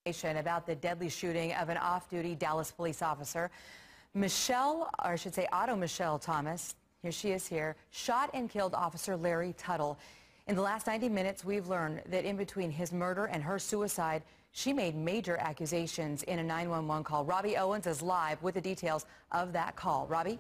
About the deadly shooting of an off-duty Dallas police officer. Otto Michelle Thomas, here she is here, shot and killed Officer Larry Tuttle. In the last 90 minutes, we've learned that in between his murder and her suicide, she made major accusations in a 911 call. Robbie Owens is live with the details of that call. Robbie?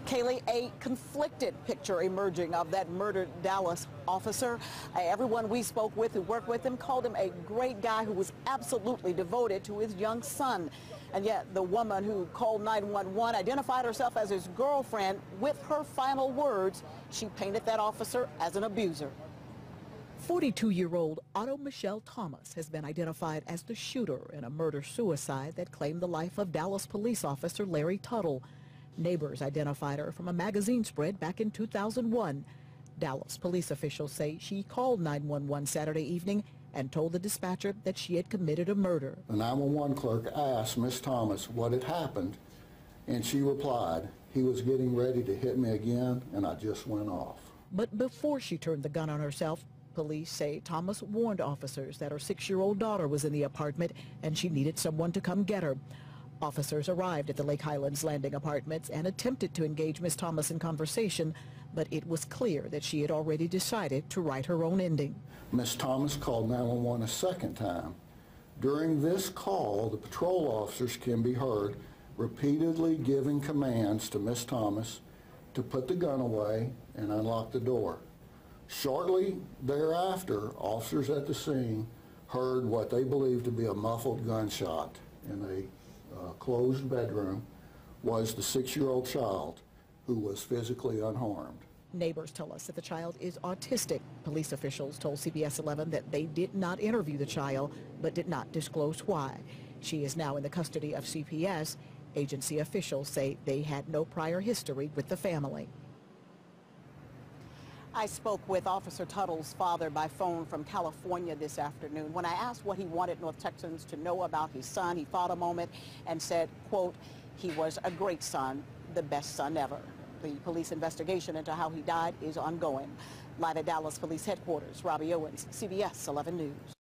Kaylee, a conflicted picture emerging of that murdered Dallas officer. Everyone we spoke with who worked with him called him a great guy who was absolutely devoted to his young son. And yet the woman who called 911 identified herself as his girlfriend. With her final words, she painted that officer as an abuser. 42-year-old Otto Michelle Thomas has been identified as the shooter in a murder-suicide that claimed the life of Dallas police officer Larry Tuttle. Neighbors identified her from a magazine spread back in 2001. Dallas police officials say she called 911 Saturday evening and told the dispatcher that she had committed a murder. The 911 clerk asked Miss Thomas what had happened, and she replied, "He was getting ready to hit me again, and I just went off." But before she turned the gun on herself, police say Thomas warned officers that her 6-year-old daughter was in the apartment and she needed someone to come get her. Officers arrived at the Lake Highlands Landing apartments and attempted to engage Miss Thomas in conversation, but it was clear that she had already decided to write her own ending. Miss Thomas called 911 a second time. During this call, the patrol officers can be heard repeatedly giving commands to Miss Thomas to put the gun away and unlock the door. Shortly thereafter, officers at the scene heard what they believed to be a muffled gunshot in a closed bedroom. Was the 6-year-old child who was physically unharmed. Neighbors tell us that the child is autistic. Police officials told CBS 11 that they did not interview the child, but did not disclose why. She is now in the custody of CPS. Agency officials say they had no prior history with the family. I spoke with Officer Tuttle's father by phone from California this afternoon. When I asked what he wanted North Texans to know about his son, he thought a moment and said, quote, "He was a great son, the best son ever." The police investigation into how he died is ongoing. Live at Dallas Police Headquarters, Robbie Owens, CBS 11 News.